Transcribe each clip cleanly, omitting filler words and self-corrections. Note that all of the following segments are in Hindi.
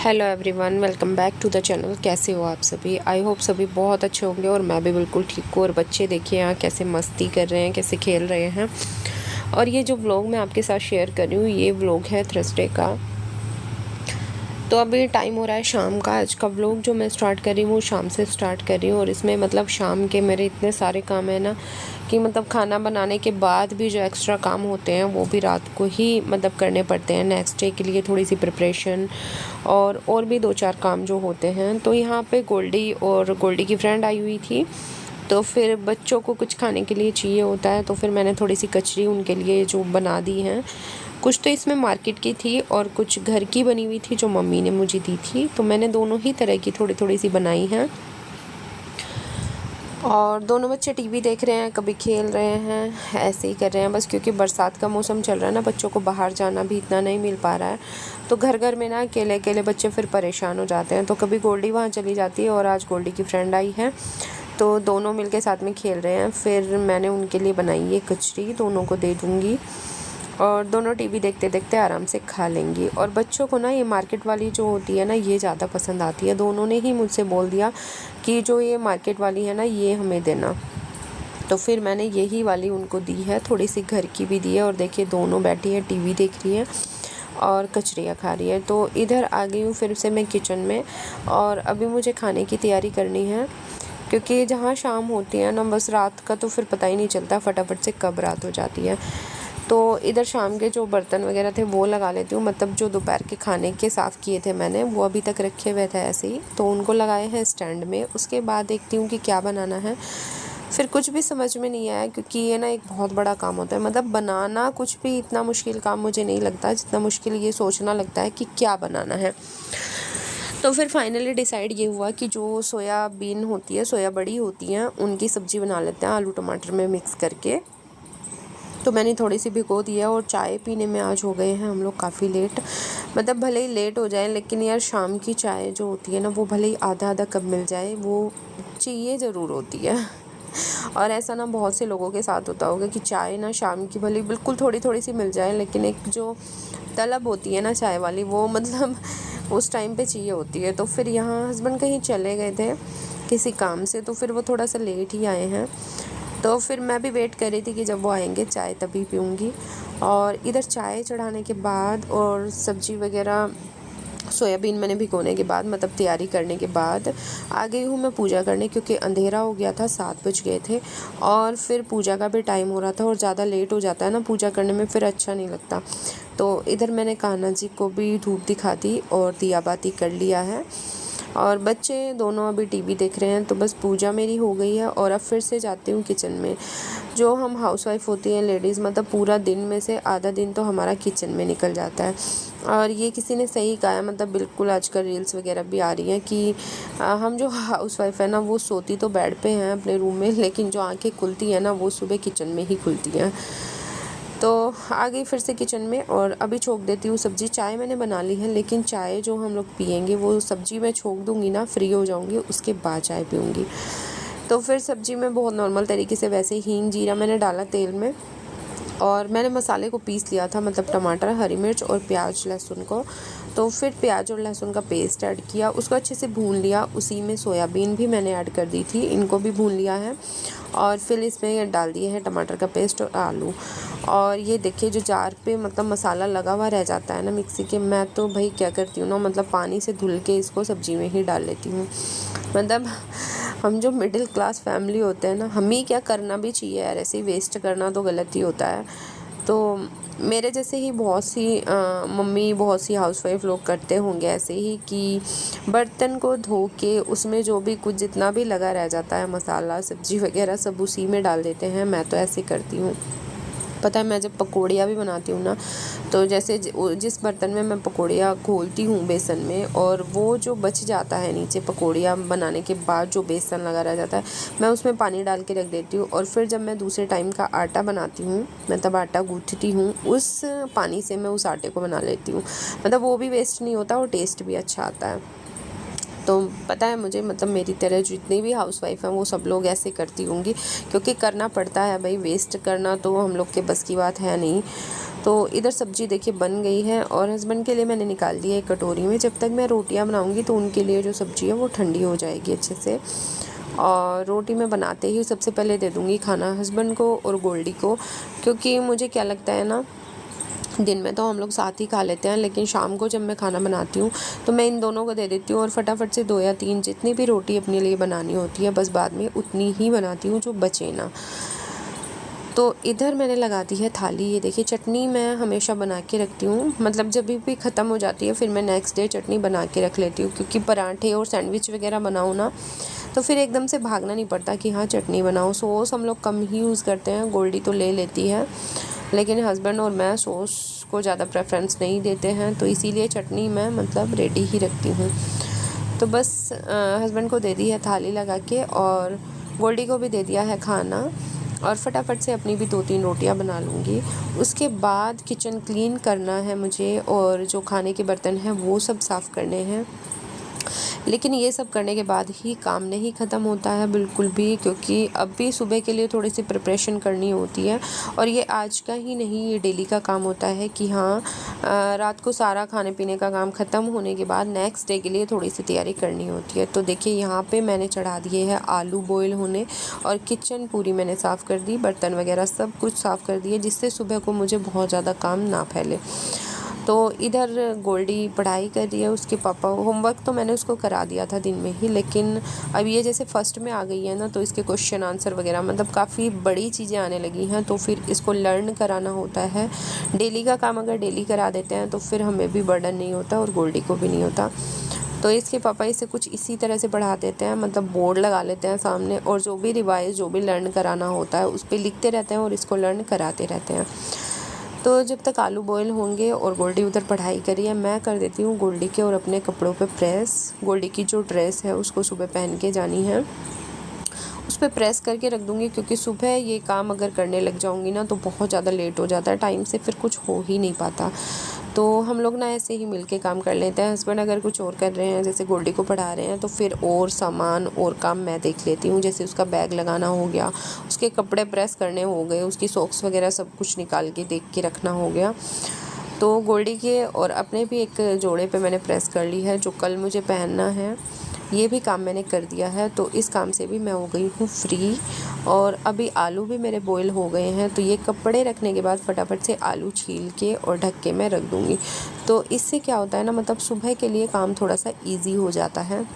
Hello everyone, welcome back to the channel. कैसे हो आप सभी? आई होप सभी बहुत अच्छे होंगे और मैं भी बिल्कुल ठीक हूँ। और बच्चे देखिए यहाँ कैसे मस्ती कर रहे हैं, कैसे खेल रहे हैं। और ये जो व्लॉग मैं आपके साथ शेयर कर रही हूँ, ये व्लॉग है थर्सडे का। तो अभी टाइम हो रहा है शाम का। आज का व्लॉग जो मैं स्टार्ट कर रही हूँ वो शाम से स्टार्ट कर रही हूँ। और इसमें मतलब शाम के मेरे इतने सारे काम हैं ना कि मतलब खाना बनाने के बाद भी जो एक्स्ट्रा काम होते हैं वो भी रात को ही मतलब करने पड़ते हैं, नेक्स्ट डे के लिए थोड़ी सी प्रिपरेशन और भी दो चार काम जो होते हैं। तो यहाँ पे गोल्डी की फ्रेंड आई हुई थी, तो फिर बच्चों को कुछ खाने के लिए चाहिए होता है, तो फिर मैंने थोड़ी सी कचरी उनके लिए जो बना दी हैं। कुछ तो इसमें मार्केट की थी और कुछ घर की बनी हुई थी जो मम्मी ने मुझे दी थी। तो मैंने दोनों ही तरह की थोड़ी थोड़ी सी बनाई हैं। और दोनों बच्चे टीवी देख रहे हैं, कभी खेल रहे हैं, ऐसे ही कर रहे हैं बस। क्योंकि बरसात का मौसम चल रहा है ना, बच्चों को बाहर जाना भी इतना नहीं मिल पा रहा है। तो घर घर में ना अकेले अकेले बच्चे फिर परेशान हो जाते हैं। तो कभी गोल्डी वहाँ चली जाती है और आज गोल्डी की फ्रेंड आई है, तो दोनों मिलके साथ में खेल रहे हैं। फिर मैंने उनके लिए बनाई है कचरी, दोनों को दे दूँगी और दोनों टीवी देखते देखते आराम से खा लेंगी। और बच्चों को ना ये मार्केट वाली जो होती है ना, ये ज़्यादा पसंद आती है। दोनों ने ही मुझसे बोल दिया कि जो ये मार्केट वाली है ना, ये हमें देना। तो फिर मैंने यही वाली उनको दी है, थोड़ी सी घर की भी दी है। और देखिए दोनों बैठी है, टीवी देख रही है और कचरियाँ खा रही है। तो इधर आ गई हूँ फिर से मैं किचन में। और अभी मुझे खाने की तैयारी करनी है, क्योंकि जहाँ शाम होती है ना, बस रात का तो फिर पता ही नहीं चलता फटाफट से कब रात हो जाती है। तो इधर शाम के जो बर्तन वगैरह थे वो लगा लेती हूँ। मतलब जो दोपहर के खाने के साफ़ किए थे मैंने, वो अभी तक रखे हुए थे ऐसे ही, तो उनको लगाए हैं स्टैंड में। उसके बाद देखती हूँ कि क्या बनाना है। फिर कुछ भी समझ में नहीं आया, क्योंकि ये ना एक बहुत बड़ा काम होता है। मतलब बनाना कुछ भी इतना मुश्किल काम मुझे नहीं लगता, जितना मुश्किल ये सोचना लगता है कि क्या बनाना है। तो फिर फाइनली डिसाइड ये हुआ कि जो सोयाबीन होती है, सोया बड़ी होती हैं, उनकी सब्ज़ी बना लेते हैं आलू टमाटर में मिक्स करके। तो मैंने थोड़ी सी भिगो दिया। और चाय पीने में आज हो गए हैं हम लोग काफ़ी लेट। मतलब भले ही लेट हो जाए, लेकिन यार शाम की चाय जो होती है ना, वो भले ही आधा आधा कप मिल जाए, वो चाहिए ज़रूर होती है। और ऐसा ना बहुत से लोगों के साथ होता होगा कि चाय ना शाम की भले बिल्कुल थोड़ी थोड़ी सी मिल जाए, लेकिन एक जो तलब होती है ना चाय वाली, वो मतलब उस टाइम पे चाहिए होती है। तो फिर यहाँ हस्बैंड कहीं चले गए थे किसी काम से, तो फिर वो थोड़ा सा लेट ही आए हैं। तो फिर मैं भी वेट कर रही थी कि जब वो आएंगे चाय तभी पीऊँगी। और इधर चाय चढ़ाने के बाद और सब्ज़ी वगैरह सोयाबीन मैंने भिगोने के बाद, मतलब तैयारी करने के बाद, आ गई हूँ मैं पूजा करने। क्योंकि अंधेरा हो गया था, 7 बज गए थे और फिर पूजा का भी टाइम हो रहा था। और ज़्यादा लेट हो जाता है ना पूजा करने में, फिर अच्छा नहीं लगता। तो इधर मैंने कान्हा जी को भी धूप दिखा दी और दिया बाती कर लिया है। और बच्चे दोनों अभी टीवी देख रहे हैं। तो बस पूजा मेरी हो गई है और अब फिर से जाती हूँ किचन में। जो हम हाउसवाइफ होती हैं लेडीज़, मतलब पूरा दिन में से आधा दिन तो हमारा किचन में निकल जाता है। और ये किसी ने सही कहा है, मतलब बिल्कुल आजकल रील्स वगैरह भी आ रही हैं कि हम जो हाउसवाइफ है ना, वो सोती तो बेड पे हैं अपने रूम में, लेकिन जो आंखें खुलती हैं ना, वो सुबह किचन में ही खुलती हैं। तो आ गई फिर से किचन में और अभी छोंक देती हूँ सब्ज़ी। चाय मैंने बना ली है, लेकिन चाय जो हम लोग पियेंगे वो सब्ज़ी में छोंक दूँगी ना, फ्री हो जाऊँगी, उसके बाद चाय पीऊँगी। तो फिर सब्ज़ी में बहुत नॉर्मल तरीके से वैसे हींग जीरा मैंने डाला तेल में। और मैंने मसाले को पीस लिया था, मतलब टमाटर, हरी मिर्च और प्याज लहसुन को। तो फिर प्याज और लहसुन का पेस्ट ऐड किया, उसको अच्छे से भून लिया। उसी में सोयाबीन भी मैंने ऐड कर दी थी, इनको भी भून लिया है। और फिर इसमें डाल दिए हैं टमाटर का पेस्ट और आलू। और ये देखिए जो जार पे मतलब मसाला लगा हुआ रह जाता है ना मिक्सी के, मैं तो भाई क्या करती हूँ ना, मतलब पानी से धुल के इसको सब्ज़ी में ही डाल लेती हूँ। मतलब हम जो मिडिल क्लास फैमिली होते हैं ना, हमें क्या करना भी चाहिए यार, ऐसे ही वेस्ट करना तो गलत ही होता है। तो मेरे जैसे ही बहुत सी मम्मी, बहुत सी हाउसवाइफ लोग करते होंगे ऐसे ही, कि बर्तन को धो के उसमें जो भी कुछ जितना भी लगा रह जाता है मसाला सब्ज़ी वगैरह, सब उसी में डाल देते हैं। मैं तो ऐसे करती हूँ। पता है, मैं जब पकौड़ियाँ भी बनाती हूँ ना, तो जैसे जिस बर्तन में मैं पकौड़ियाँ घोलती हूँ बेसन में, और वो जो बच जाता है नीचे पकौड़ियाँ बनाने के बाद जो बेसन लगा रह जाता है, मैं उसमें पानी डाल के रख देती हूँ। और फिर जब मैं दूसरे टाइम का आटा बनाती हूँ, मतलब आटा गूँथती हूँ, उस पानी से मैं उस आटे को बना लेती हूँ। मतलब वो भी वेस्ट नहीं होता और टेस्ट भी अच्छा आता है। तो पता है मुझे, मतलब मेरी तरह जितनी भी हाउसवाइफ हैं वो सब लोग ऐसे करती होंगी, क्योंकि करना पड़ता है भाई, वेस्ट करना तो हम लोग के बस की बात है नहीं। तो इधर सब्ज़ी देखिए बन गई है और हस्बैंड के लिए मैंने निकाल दिया एक कटोरी में। जब तक मैं रोटियां बनाऊंगी तो उनके लिए जो सब्ज़ी है वो ठंडी हो जाएगी अच्छे से। और रोटी मैं बनाते ही सबसे पहले दे दूँगी खाना हस्बैंड को और गोल्डी को, क्योंकि मुझे क्या लगता है ना, दिन में तो हम लोग साथ ही खा लेते हैं, लेकिन शाम को जब मैं खाना बनाती हूँ तो मैं इन दोनों को दे देती हूँ और फटाफट से 2 या 3 जितनी भी रोटी अपने लिए बनानी होती है बस बाद में उतनी ही बनाती हूँ जो बचे ना। तो इधर मैंने लगा दी है थाली। ये देखिए चटनी मैं हमेशा बना के रखती हूँ, मतलब जब भी ख़त्म हो जाती है फिर मैं नेक्स्ट डे चटनी बना के रख लेती हूँ, क्योंकि पराठे और सैंडविच वगैरह बनाऊँ ना तो फिर एकदम से भागना नहीं पड़ता कि हाँ चटनी बनाओ। सॉस हम लोग कम ही यूज़ करते हैं, गोल्डी तो ले लेती है, लेकिन हस्बैंड और मैं सॉस को ज़्यादा प्रेफरेंस नहीं देते हैं, तो इसीलिए चटनी मैं मतलब रेडी ही रखती हूँ। तो बस हस्बैंड को दे दी है थाली लगा के और गोल्डी को भी दे दिया है खाना, और फटाफट से अपनी भी 2-3 रोटियां बना लूँगी। उसके बाद किचन क्लीन करना है मुझे और जो खाने के बर्तन हैं वो सब साफ़ करने हैं। लेकिन ये सब करने के बाद ही काम नहीं ख़त्म होता है बिल्कुल भी, क्योंकि अब भी सुबह के लिए थोड़ी सी प्रिपरेशन करनी होती है। और ये आज का ही नहीं, ये डेली का काम होता है कि हाँ रात को सारा खाने पीने का काम ख़त्म होने के बाद नेक्स्ट डे के लिए थोड़ी सी तैयारी करनी होती है। तो देखिए यहाँ पे मैंने चढ़ा दिए हैं आलू बॉईल होने और किचन पूरी मैंने साफ़ कर दी, बर्तन वगैरह सब कुछ साफ़ कर दिए, जिससे सुबह को मुझे बहुत ज़्यादा काम ना फैले। तो इधर गोल्डी पढ़ाई कर रही है, उसके पापा होमवर्क तो मैंने उसको करा दिया था दिन में ही, लेकिन अब ये जैसे फर्स्ट में आ गई है ना तो इसके क्वेश्चन आंसर वगैरह मतलब काफ़ी बड़ी चीज़ें आने लगी हैं, तो फिर इसको लर्न कराना होता है। डेली का काम अगर डेली करा देते हैं तो फिर हमें भी बर्डन नहीं होता और गोल्डी को भी नहीं होता। तो इसके पापा इसे कुछ इसी तरह से पढ़ा देते हैं, मतलब बोर्ड लगा लेते हैं सामने और जो भी रिवाइज जो भी लर्न कराना होता है उस पर लिखते रहते हैं और इसको लर्न कराते रहते हैं। तो जब तक आलू बॉयल होंगे और गोल्डी उधर पढ़ाई करी है, मैं कर देती हूँ गोल्डी के और अपने कपड़ों पे प्रेस। गोल्डी की जो ड्रेस है उसको सुबह पहन के जानी है, उस पर प्रेस करके रख दूँगी, क्योंकि सुबह ये काम अगर करने लग जाऊँगी ना तो बहुत ज़्यादा लेट हो जाता है, टाइम से फिर कुछ हो ही नहीं पाता। तो हम लोग ना ऐसे ही मिलके काम कर लेते हैं। हस्बैंड अगर कुछ और कर रहे हैं, जैसे गोल्डी को पढ़ा रहे हैं, तो फिर और सामान और काम मैं देख लेती हूँ, जैसे उसका बैग लगाना हो गया, उसके कपड़े प्रेस करने हो गए, उसकी सॉक्स वगैरह सब कुछ निकाल के देख के रखना हो गया। तो गोल्डी के और अपने भी एक जोड़े पे मैंने प्रेस कर ली है जो कल मुझे पहनना है, ये भी काम मैंने कर दिया है। तो इस काम से भी मैं हो गई हूँ फ्री। और अभी आलू भी मेरे बॉईल हो गए हैं, तो ये कपड़े रखने के बाद फटाफट से आलू छील के और ढक के मैं रख दूँगी। तो इससे क्या होता है ना, मतलब सुबह के लिए काम थोड़ा सा ईजी हो जाता है।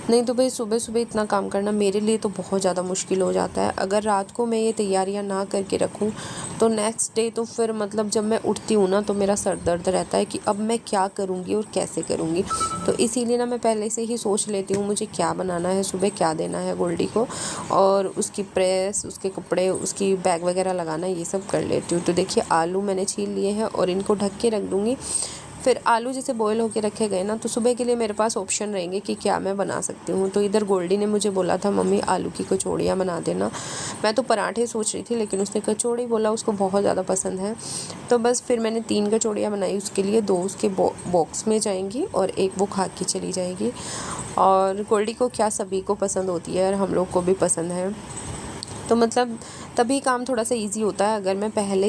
नहीं तो भाई सुबह सुबह इतना काम करना मेरे लिए तो बहुत ज़्यादा मुश्किल हो जाता है। अगर रात को मैं ये तैयारियां ना करके रखूं तो नेक्स्ट डे तो फिर मतलब जब मैं उठती हूँ ना तो मेरा सर दर्द रहता है कि अब मैं क्या करूँगी और कैसे करूँगी। तो इसीलिए ना मैं पहले से ही सोच लेती हूँ मुझे क्या बनाना है, सुबह क्या देना है गोल्डी को, और उसकी प्रेस, उसके कपड़े, उसकी बैग वगैरह लगाना, ये सब कर लेती हूँ। तो देखिए आलू मैंने छील लिए हैं और इनको ढक के रख दूँगी। फिर आलू जैसे बॉयल होके रखे गए ना तो सुबह के लिए मेरे पास ऑप्शन रहेंगे कि क्या मैं बना सकती हूँ। तो इधर गोल्डी ने मुझे बोला था मम्मी आलू की कचौड़ियाँ बना देना। मैं तो पराठे सोच रही थी, लेकिन उसने कचौड़ी बोला, उसको बहुत ज़्यादा पसंद है। तो बस फिर मैंने 3 कचौड़ियाँ बनाई उसके लिए, 2 उसके बॉक्स में जाएंगी और एक वो खा के चली जाएगी। और गोल्डी को क्या सभी को पसंद होती है और हम लोग को भी पसंद है, तो मतलब तभी काम थोड़ा सा ईजी होता है। अगर मैं पहले